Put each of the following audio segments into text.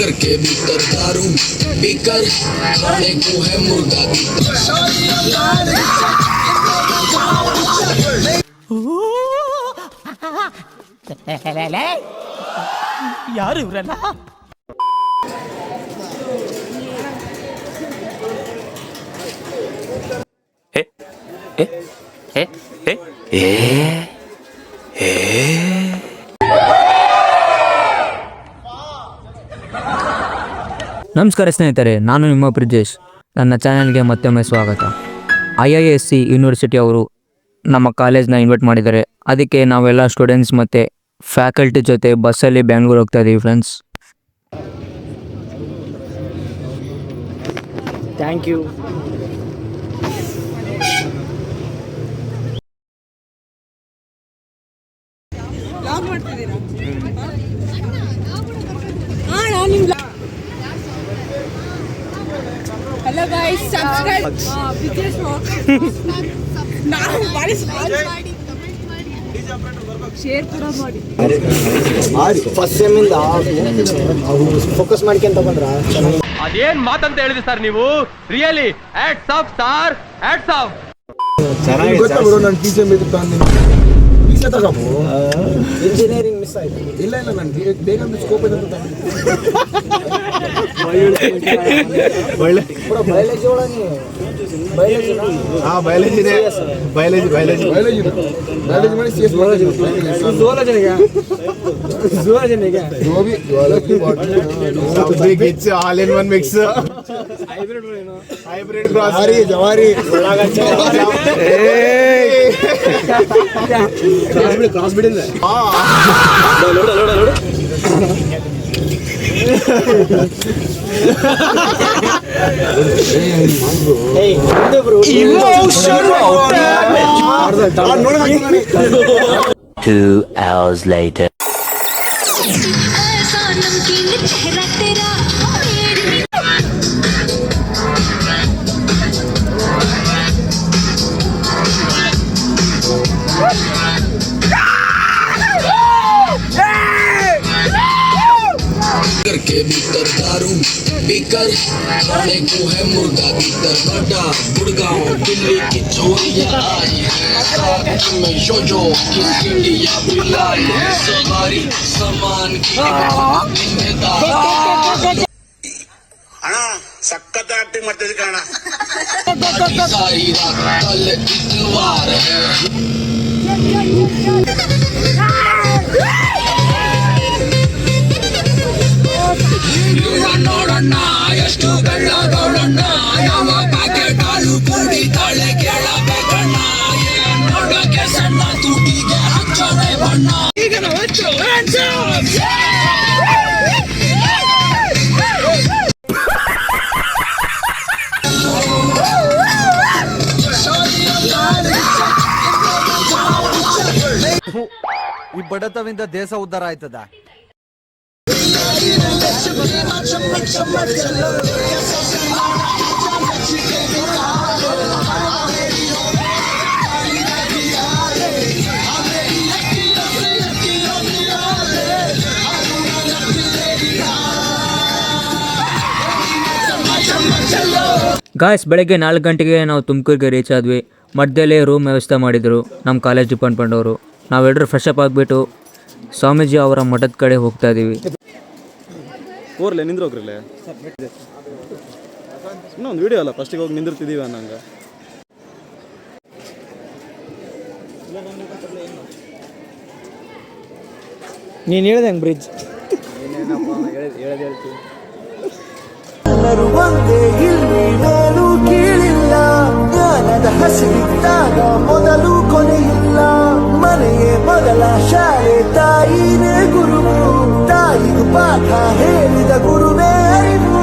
घर के भीतर दारू पीकर खाने को है मुर्गा की ಯಾರು ಇವರಲ್ಲ? ನಮಸ್ಕಾರ ಸ್ನೇಹಿತರೆ, ನಾನು ನಿಮ್ಮ ಬ್ರಿಜೇಶ್. ನನ್ನ ಚಾನೆಲ್ಗೆ ಮತ್ತೊಮ್ಮೆ ಸ್ವಾಗತ. IISc ಯೂನಿವರ್ಸಿಟಿ ಅವರು ನಮ್ಮ ಕಾಲೇಜ್ನ ಇನ್ವೈಟ್ ಮಾಡಿದ್ದಾರೆ. ಅದಕ್ಕೆ ನಾವೆಲ್ಲ ಸ್ಟೂಡೆಂಟ್ಸ್ ಮತ್ತು ಫ್ಯಾಕಲ್ಟಿ ಜೊತೆ ಬಸ್ಸಲ್ಲಿ ಬೆಂಗಳೂರು ಹೋಗ್ತಾ ಇದ್ದೀವಿ friends. Thank you. Hello guys, subscribe. Biggest rock. Now, what is share ಕೂಡ ಮಾಡಿ. ಫಸ್ಟ್ ಸೆಮ್ ಇಂದ ಫೋಕಸ್ ಮಾಡ್ಕೊಂತ ಬಂದ್ರ ಅದೇನ್ ಮಾತಂತ ಹೇಳಿದ್ರಿ ಸರ್ ನೀವು? Really hats off sir, hats off. ನಾನು ಟೀಚರ್ ಇಂಜಿನಿಯರಿಂಗ್ ಮಿಸ್ ಆಯ್ತು. ಇಲ್ಲ ನಾನು ಬೇಗ ಸ್ಕೋಪ್ ಇದೆ ಅಂತ ಬಯಾಲಜಿ ಒಳಗೆ ಬಯಾಲಜಿ ಮಾಡಿ CS all in one mix hybrid ಜವಾರಿ ಕ್ರಾಸ್ ಬಿಡಿಲ್ಲ. Two hours later. घर के भीतर दारू पीकर खाने को है मुर्गा की दरवाजा गुड़गांव दिल्ली की चोरियां आई में जो किसकी इंडिया बुलाई सवारी सामान की ಅಣ್ಣ ಸಖತ್ ಆಕ್ಟಿಂಗ್ ಮಾಡ್ತಿದ್ದೆ ಅಣ್ಣ. सारी रात कल इतवार है ನೋಡಣ್ಣ ಎಷ್ಟು ಗಳ್ಳ ಗೌಡಣ್ಣ ಯಾವ ಪ್ಯಾಕೆಟ್ ಹಾಲು ಕೂಡಿ ತಾಳೆ ಕೇಳಬೇಕಣ್ಣ ನೋಡೋಕೆ ಸಣ್ಣ ತುಟಿಗೆ ಹಚ್ಚೋದೆ ಬಣ್ಣ ಈಗ ನಾವು ಹಚ್ಚೋ ಈ ಬಡತವಿಂದ ದೇಶ ಉದ್ಧಾರ ಆಯ್ತದ. ಗಾಯ್ಸ್, ಬೆಳಗ್ಗೆ 4 ಗಂಟೆಗೆ ನಾವು ತುಮಕೂರಿಗೆ ರೀಚ್ ಆದ್ವಿ. ಮಧ್ಯದಲ್ಲೇ ರೂಮ್ ವ್ಯವಸ್ಥೆ ಮಾಡಿದರು ನಮ್ಮ ಕಾಲೇಜ್ ಡಿಪಾರ್ಟ್ಮೆಂಟ್ ಅವರು. ನಾವೆಲ್ಲರೂ ಫ್ರೆಶ್ ಅಪ್ ಆಗಿಬಿಟ್ಟು ಸ್ವಾಮೀಜಿ ಅವರ ಮಠದ ಕಡೆ ಹೋಗ್ತಾ ಇದ್ದೀವಿ. ಓರ್ಲೆ ನಿಂದ್ರೋಗ್ರಲ್ಲೇ ಇನ್ನೊಂದು ವಿಡಿಯೋ ಅಲ್ಲ, ಫಸ್ಟಿಗೆ ಹೋಗಿ ನಿಂದಿರ್ತಿದ್ದೀವಿ ಅನ್ನಂಗೆ. ನೀನು ಹೇಳ್ದಂಗೆ ಬ್ರಿಡ್ಜ್ ಹೇಳ್ತೀವಿ. ಎಲ್ಲರೂ ಒಂದೇ, ಇಲ್ಲಿ ಮೇಲೂ ಕೀಳಿಲ್ಲ. ಜ್ಞಾನದ ಹಸಿವಿದ್ದಾಗ ಮೊದಲು ಕೊನೆಯಿಲ್ಲ. ಮನೆಯೇ ಮೊದಲ ಶಾಲೆ, ತಾಯಿನೇ ಗುರುವು. ತಾಯಿಗೂ ಪಾಠ ಹೇಳಿದ ಗುರುವೇ ಅರಿವು.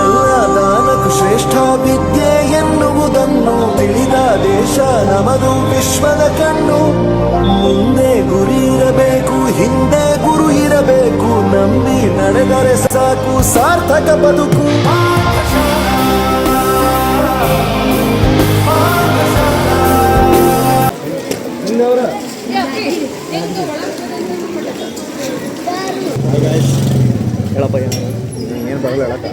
ಎಲ್ಲ ದಾನಕ್ಕೂ ಶ್ರೇಷ್ಠ ವಿದ್ಯೆ ಎನ್ನುವುದನ್ನು ತಿಳಿದ ದೇಶ ನಮದು, ವಿಶ್ವದ ಕಣ್ಣು. ಮುಂದೆ ಗುರಿ ಇರಬೇಕು, ಹಿಂದೆ ಗುರು ಇರಬೇಕು. ನಂಬಿ ನಡೆದರೆ ಸಾಕು, ಸಾರ್ಥಕ ಬದುಕು. ಹೇಳಪ್ಪ ಏನು ಬರಲ್ಲ ಹೇಳಕ್ಕ.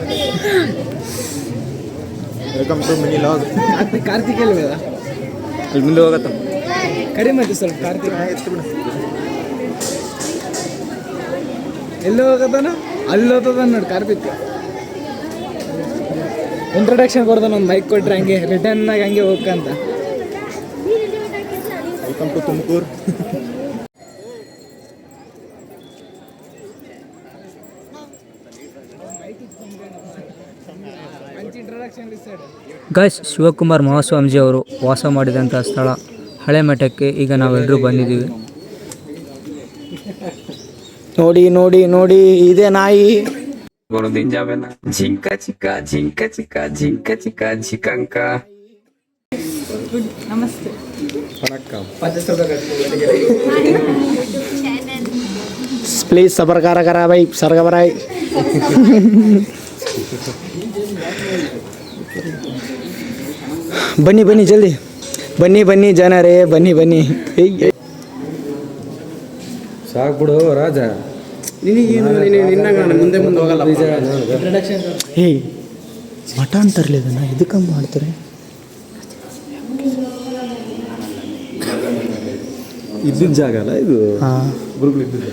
Welcome to mini log. Karthik ಎಲ್ಲಿ ಅಲ್ಲಿ ಮುಂದೆ ಹೋಗತ್ತ ಕಡಿ ಮತ್ತೆ ಸ್ವಲ್ಪ ಕಾರ್ತಿಕ್ ಎಲ್ಲಿ ಹೋಗತ್ತಾನ ಅಲ್ಲಿ ಹೋಗ್ತದ ನೋಡಿ ಕಾರ್ತಿಕ್. ಇಂಟ್ರೊಡಕ್ಷನ್ ಕೊಡ್ತಾನ ಒಂದು ಮೈಕ್ ಕೊಟ್ರೆ ಹಂಗೆ ರಿಟರ್ನಾಗ ಹಂಗೆ ಹೋಗ್ಕಂತ. Welcome to Tumakuru. Guys, Shivakumar Mahaswamiji ಅವರು ವಾಸ ಮಾಡಿದಂಥ ಸ್ಥಳ ಹಳೆ ಮಠಕ್ಕೆ ಈಗ ನಾವೆಲ್ಲರೂ ಬಂದಿದ್ದೀವಿ. ನೋಡಿ ನೋಡಿ ನೋಡಿ, ಇದೇ ನಾಯಿ. ಜಿಂಕ ಚಿಕ್ಕ ಜಿಂಕ ಚಿಕ್ಕ ಜಿಂಕ ಚಿಕ್ಕ ಜಿಕಂಕ. ನಮಸ್ತೆ. ಪ್ಲೀಸ್ ಸಬರ್ ಕರ ಬೈ ಸರ್ಗ ಬರಾಯ್. ಬನ್ನಿ ಬನ್ನಿ ಜಲ್ದಿ ಬನ್ನಿ ಬನ್ನಿ ಜನರೇ ಬನ್ನಿ ಬನ್ನಿ. ಸಾಕ್ಬಿಡು ರಾಜ. ಮುಂದೆ ಮುಂದೆ ಹೋಗಲ್ಲ. ಹೇಯ್, ಮಠ ಅಂತಾರಲ್ಲ ಇದನ್ನ, ಇದಕ್ಕೆ ಮಾಡ್ತಾರೆ. ಇದ್ದಿದ್ದ ಜಾಗ ಅಲ್ಲ ಇದು. ಹಾಂ, ಗುರುಗಳು ಇದ್ದಿದ್ದು.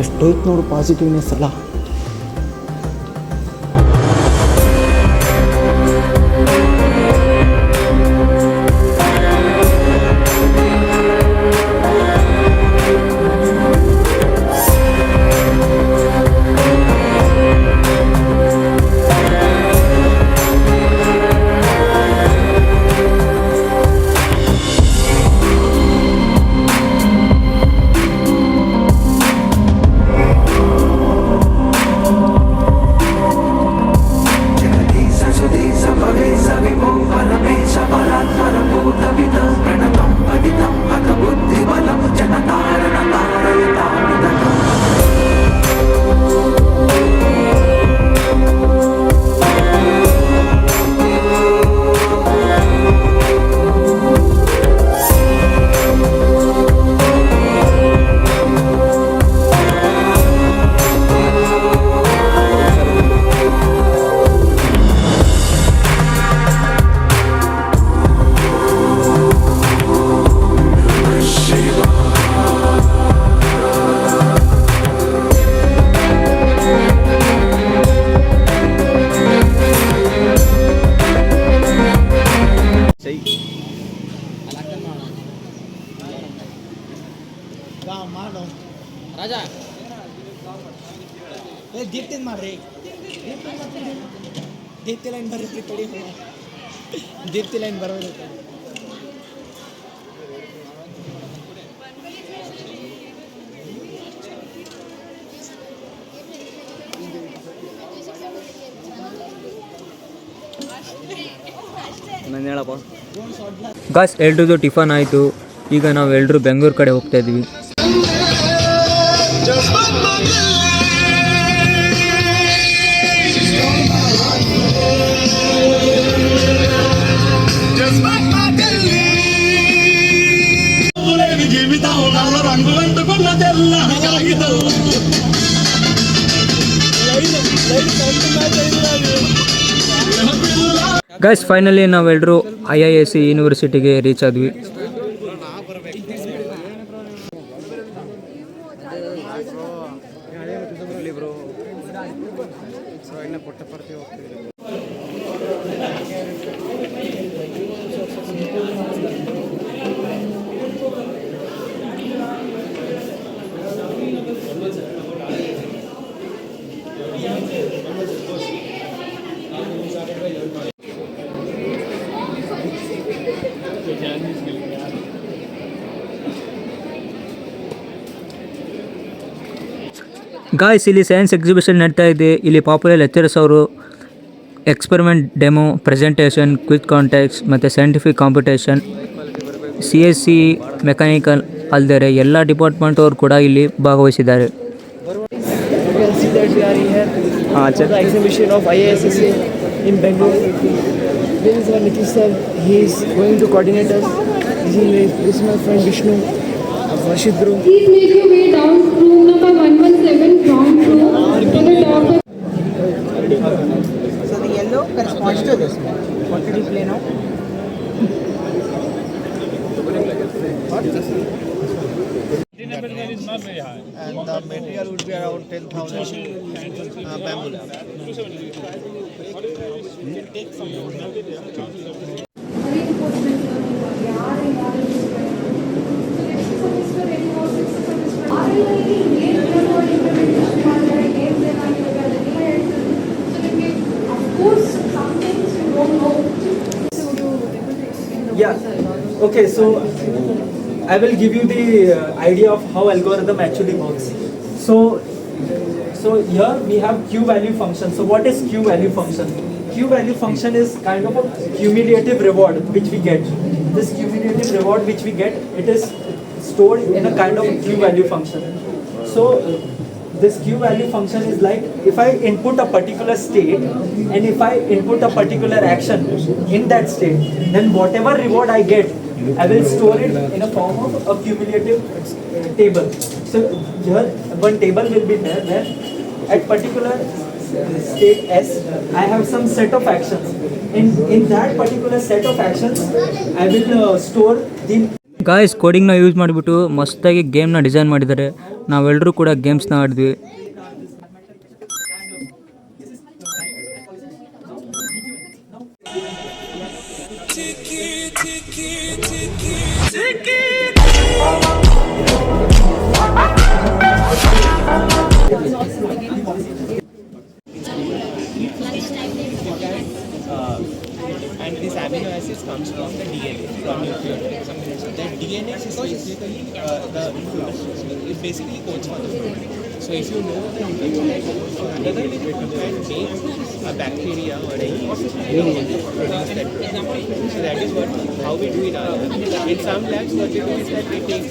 ಎಷ್ಟೋಯ್ತು ನೋಡು ಪಾಸಿಟಿವ್ನೆಸ್ ಅಲ್ಲ. ದೀಪ್ತಿಂದ ಮಾಡ್ರಿ, ದೀಪ್ತಿ ಲೈನ್ ಬರೋದ್ರಿ ಕಡಿ, ದೀಪ್ತಿ ಲೈನ್ ಬರೋದು. ನಾನು ಹೇಳಪ್ಪ. ಗಾಯ್ಸ್, ಎಲ್ರದ್ದು ಟಿಫನ್ ಆಯಿತು. ಈಗ ನಾವು ಎಲ್ಲರೂ ಬೆಂಗಳೂರು ಕಡೆ ಹೋಗ್ತಾ ಇದ್ದೀವಿ. జీవితం నల్ల రంగు అంటుకున్నదెల్ల కాగితం ಗೈಸ್ ಫೈನಲಿ ನಾವೆಲ್ಲರೂ IISc ಯೂನಿವರ್ಸಿಟಿಗೆ ರೀಚ್ ಆದ್ವಿ. ಗಾಯ್ಸ್ ಇಲ್ಲಿ ಸೈನ್ಸ್ ಎಕ್ಸಿಬಿಷನ್ ನಡೀತಾ ಇದೆ. ಇಲ್ಲಿ ಪಾಪ್ಯುಲರ್ ಲೆಕ್ಚರರ್ಸ್ ಅವರು experiment demo, presentation, quick context ಮತ್ತು ಸೈಂಟಿಫಿಕ್ ಕಾಂಪಿಟೇಷನ್, CSC, ಮೆಕ್ಯಾನಿಕಲ್ ಅಲ್ಲದೆ ಎಲ್ಲ ಡಿಪಾರ್ಟ್ಮೆಂಟ್ ಅವರು ಕೂಡ ಇಲ್ಲಿ ಭಾಗವಹಿಸಿದ್ದಾರೆ. The exhibition of IISc in Bangalore. This is our Nitish sir. He is going to coordinate us. This is my friend Vishnu, Varshit bro. Please make your way down room number 117, ground floor, to the top of. So the yellow corresponds to this one. What did you play now? And the material would be around 10,000 bamboo. Yeah. Okay, so I will give you the idea of how algorithm actually works. So here we have Q-value function. So what is Q-value function? Q-value function is kind of a cumulative reward which we get. This cumulative reward which we get, it is stored in a kind of Q-value function. So this Q-value function is like if I input a particular state and if I input a particular action in that state, then whatever reward I get, I will store it in a form of a cumulative table. So here one table will be there where at particular state S, I have some set of actions. In that particular set of actions, I will store the. Guys ಕೋಡಿಂಗ್ನ use ಮಾಡಿಬಿಟ್ಟು ಮಸ್ತಾಗಿ ಗೇಮ್ನ design ಮಾಡಿದ್ದಾರೆ. ನಾವೆಲ್ಲರೂ ಕೂಡ ಗೇಮ್ಸ್ನ ಆಡಿದ್ವಿ. And these amino acids comes from the DNA, from nucleotides. So that DNA is basically it basically codes for the protein. So if you know the nucleotide codes for another liquid, you can make a bacteria or any produce that protein. So that is how we do it. In some labs, what we do is that we take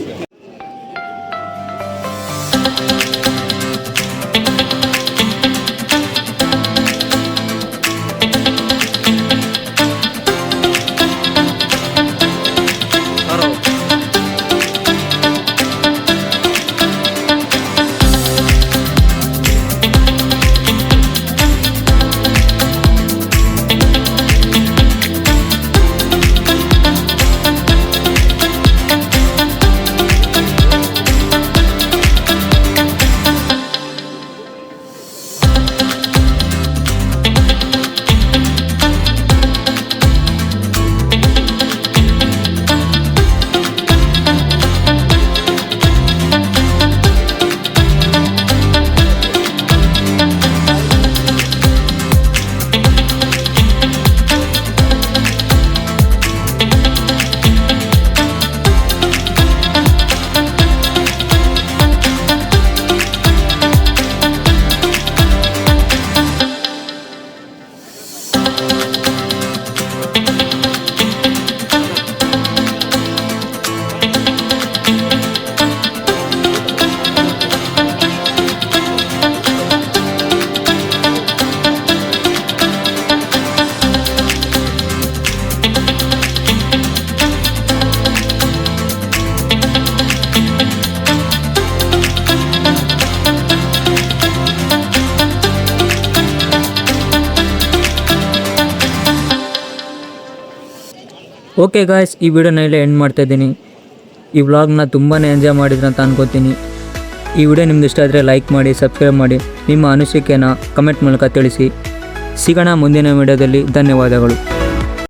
okay guys, ಈ ವಿಡಿಯೋನ ಇಲ್ಲೇ end ಮಾಡ್ತಾಯಿದ್ದೀನಿ. ಈ ವ್ಲಾಗ್ನ ತುಂಬಾ enjoy ಮಾಡಿದ್ರೆ ಅಂತ ಅನ್ಕೋತೀನಿ. ಈ ವಿಡಿಯೋ ನಿಮ್ಗೆ ಇಷ್ಟ ಆದರೆ ಲೈಕ್ ಮಾಡಿ, ಸಬ್ಸ್ಕ್ರೈಬ್ ಮಾಡಿ, ನಿಮ್ಮ ಅನಿಸಿಕೆನ ಕಮೆಂಟ್ ಮೂಲಕ ತಿಳಿಸಿ. ಸಿಗೋಣ ಮುಂದಿನ ವಿಡಿಯೋದಲ್ಲಿ. ಧನ್ಯವಾದಗಳು.